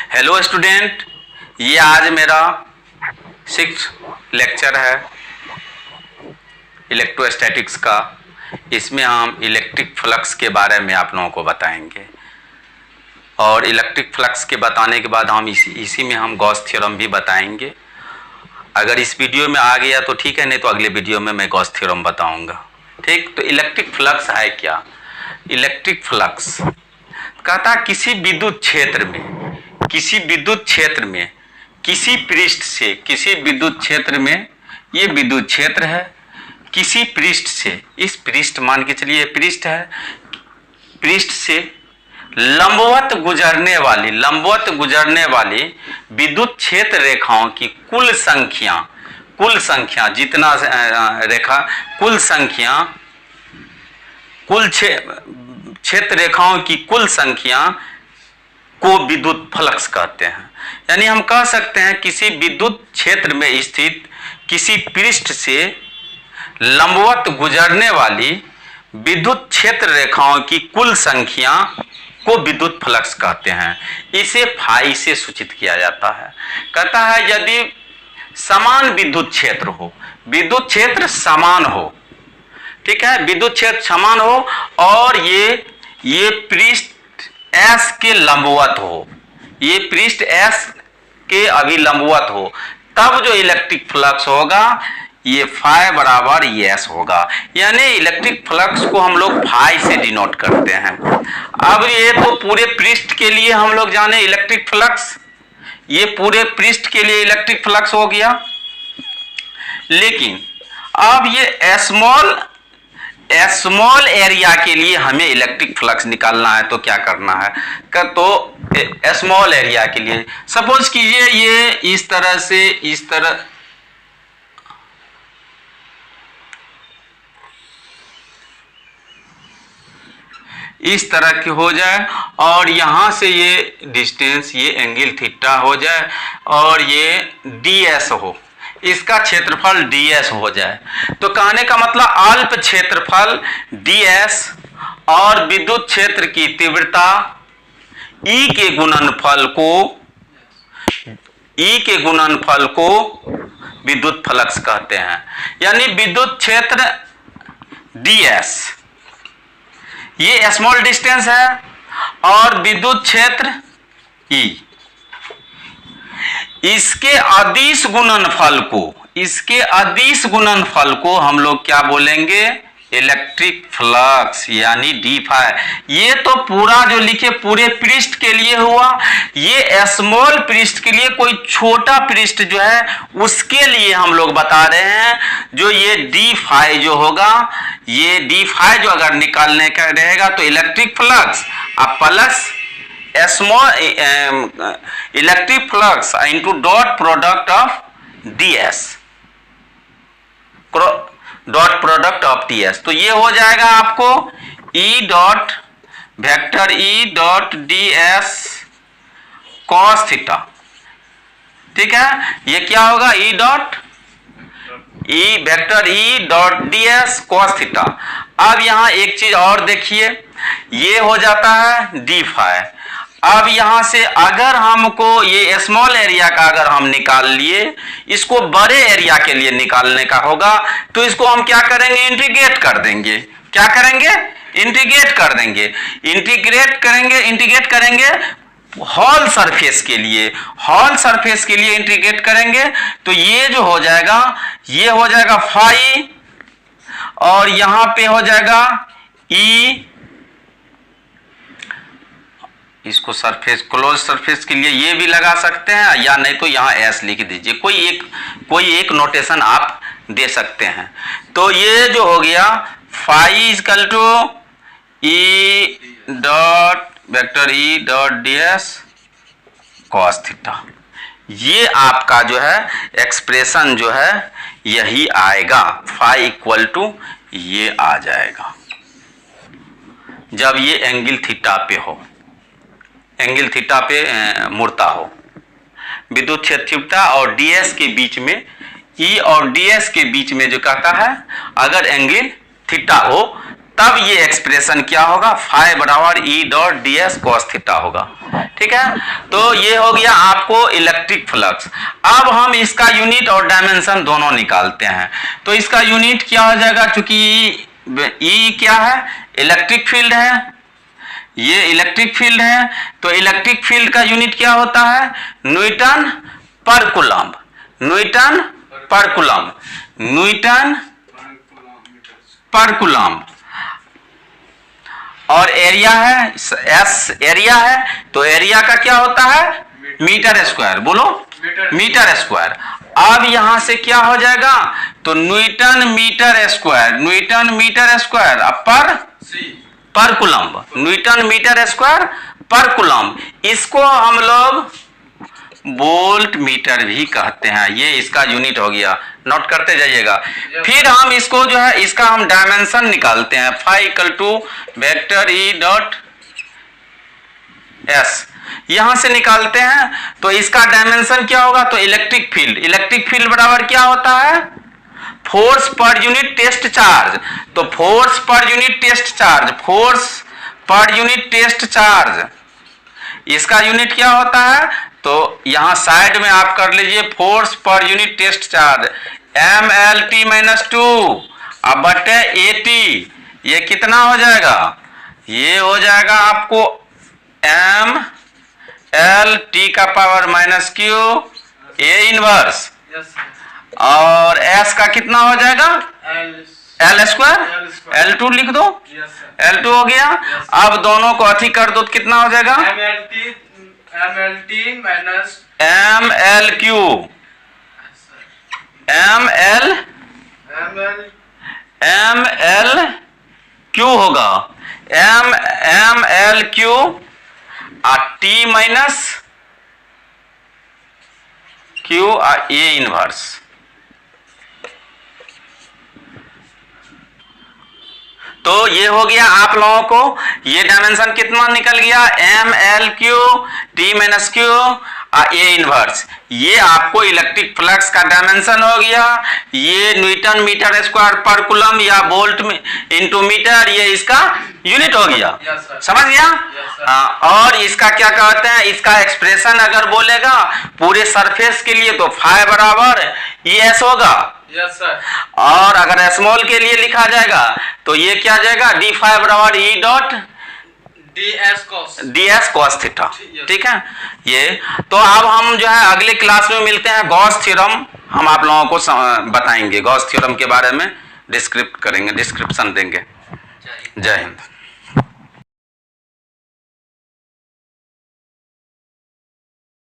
Hello student, ये आज मेरा 6th लेक्चर है इलेक्ट्रोस्टैटिक्स का। इसमें हम इलेक्ट्रिक फ्लक्स के बारे में आप लोगों को बताएंगे और इलेक्ट्रिक फ्लक्स के बताने के बाद हम इसी में हम गॉस थ्योरम भी बताएंगे। अगर इस वीडियो में आ गया तो ठीक है, नहीं तो अगले वीडियो में मैं गॉस थ्योरम बताऊंगा। ठीक, तो इलेक्ट्रिक फ्लक्स है क्या? इलेक्ट्रिक फ्लक्स कहता है किसी विद्युत क्षेत्र में किसी पृष्ठ से, किसी विद्युत क्षेत्र में, ये विद्युत क्षेत्र है, किसी पृष्ठ से, इस पृष्ठ मान के चलिए पृष्ठ है, पृष्ठ से लंबवत गुजरने वाली विद्युत क्षेत्र रेखाओं की कुल संख्या जितना रेखा कुल क्षेत्र रेखाओं की कुल संख्या को विद्युत फ्लक्स कहते हैं। यानी हम कह सकते हैं किसी विद्युत क्षेत्र में स्थित किसी पृष्ठ से लंबवत गुजरने वाली विद्युत क्षेत्र रेखाओं की कुल संख्या को विद्युत फ्लक्स कहते हैं। इसे फाई से सूचित किया जाता है। कहता है यदि समान विद्युत क्षेत्र हो, विद्युत क्षेत्र समान हो, ठीक है, विद्युत क्षेत्र समान हो और ये पृष्ठ S के लंबवत हो, ये पृष्ठ S के अभिलंबवत हो, तब जो इलेक्ट्रिक फ्लक्स होगा ये फाई बराबर S होगा। यानी इलेक्ट्रिक फ्लक्स को हम लोग फाई से डिनोट करते हैं। अब ये तो पूरे पृष्ठ के लिए हम लोग जाने इलेक्ट्रिक फ्लक्स, ये पूरे पृष्ठ के लिए इलेक्ट्रिक फ्लक्स हो गया। लेकिन अब ये स्मॉल एरिया के लिए हमें इलेक्ट्रिक फ्लक्स निकालना है, तो क्या करना है? तो स्मॉल एरिया के लिए सपोज कीजिए ये इस तरह से, इस तरह की हो जाए और यहां से ये डिस्टेंस, ये एंगल थीटा हो जाए और ये ds हो, इसका क्षेत्रफल ds हो जाए। तो कहने का मतलब अल्प क्षेत्रफल ds और विद्युत क्षेत्र की तीव्रता E के गुणनफल को विद्युत फ्लक्स कहते हैं। यानी विद्युत क्षेत्र ds, ये स्मॉल डिस्टेंस है, और विद्युत क्षेत्र E, इसके अदिश गुणनफल को हम लोग क्या बोलेंगे? इलेक्ट्रिक फ्लक्स, यानी डी फाई। ये तो पूरा जो लिखे पूरे पृष्ठ के लिए हुआ। ये स्मॉल पृष्ठ के लिए, कोई छोटा पृष्ठ जो है उसके लिए हम लोग बता रहे हैं। जो ये डी फाई जो होगा, ये डी फाई जो अगर निकालने का रहेगा तो इलेक्ट्रिक फ्लक्स अब plus small electric flux into dot product of ds, तो ये हो जाएगा आपको E dot vector E dot ds cos theta. ठीक है, ये क्या होगा? E vector E dot ds cos theta. अब यहां एक चीज और देखिए, ये हो जाता है डी फाई। अब यहां से अगर हमको ये स्मॉल एरिया का अगर हम निकाल लिए, इसको बड़े एरिया के लिए निकालने का होगा, तो इसको हम क्या करेंगे? इंटीग्रेट कर देंगे। क्या करेंगे? इंटीग्रेट कर देंगे। इंटीग्रेट करेंगे हॉल सरफेस के लिए, इंटीग्रेट करेंगे तो ये जो हो जाएगा, ये हो जाएगा फाई और यहां पे हो जाएगा E। इसको सरफेस, क्लोज सरफेस के लिए ये भी लगा सकते हैं, या नहीं तो यहाँ S लिख दीजिए। कोई एक नोटेशन आप दे सकते हैं। तो ये जो हो गया phi equal to E dot vector E dot ds cos थीटा। ये आपका जो है एक्सप्रेशन जो है यही आएगा, फाई इक्वल टू ये आ जाएगा जब ये एंगल थीटा पे हो, एंगल थीटा पे मुड़ता हो। विद्युत क्षेत्रता और ds के बीच में, E और ds के बीच में जो कहता है, अगर एंगल थीटा हो तब ये एक्सप्रेशन क्या होगा, फाई बराबर E dot D S cos theta होगा। ठीक है, तो ये हो गया आपको इलेक्ट्रिक फ्लक्स। अब हम इसका यूनिट और डायमेंशन दोनों निकालते हैं। तो इसका यूनिट क्या हो जाएगा, चूंकि ई क्या है, इलेक्ट्रिक फील्ड है, ये इलेक्ट्रिक फील्ड है, तो इलेक्ट्रिक फील्ड का यूनिट क्या होता है, newton per coulomb, newton per coulomb, newton per coulomb. और एरिया है, एस एरिया है, तो एरिया का क्या होता है, मीटर स्क्वायर, बोलो मीटर स्क्वायर। अब यहां से क्या हो जाएगा, तो newton metre square, newton metre square per coulomb, newton metre square per coulomb. इसको हम लोग वोल्ट मीटर भी कहते हैं। ये इसका यूनिट हो गया, नोट करते जाइएगा। फिर हम इसको जो है, इसका हम डायमेंशन निकालते हैं, phi equal to vector E dot S, यहां से निकालते हैं। तो इसका डायमेंशन क्या होगा, तो इलेक्ट्रिक फील्ड, इलेक्ट्रिक फील्ड बराबर क्या होता है, force per unit test charge. तो force per unit test charge, force per unit test charge, इसका यूनिट क्या होता है, तो यहां साइड में आप कर लीजिए force per unit test charge M L T minus 2 अब बटे ए टी। ये कितना हो जाएगा, ये हो जाएगा आपको एम एल टी का power minus Q A inverse, और एस का कितना हो जाएगा, एल स्क्वायर, L2 लिख दो, L2 हो गया। अब दोनों को अथी कर दो तो कितना हो जाएगा, MLT माइनस MLQ, MLQ होगा, MLQ T minus Q A inverse. तो ये हो गया आप लोगों को, ये डायमेंशन कितना निकल गया, MLQ T minus Q A inverse. ये आपको इलेक्ट्रिक फ्लक्स का डायमेंशन हो गया। ये न्यूटन मीटर स्क्वायर पर कूलम या वोल्ट में इंटू मीटर, ये इसका यूनिट हो गया। समझ गया। और इसका क्या कहते हैं, इसका एक्सप्रेशन अगर बोलेगा पूरे सरफेस के लिए तो फाई बराबर ES होगा। Yes sir. और अगर स्मॉल के लिए लिखा जाएगा तो ये क्या जाएगा, डी फाई बराबर E dot D S cos theta. ठीक है, ये तो अब हम जो है अगले क्लास में मिलते हैं। गॉस थ्योरम हम आप लोगों को बताएंगे, गॉस थ्योरम के बारे में डिस्क्रिप्ट करेंगे, डिस्क्रिप्शन देंगे। जय हिंद।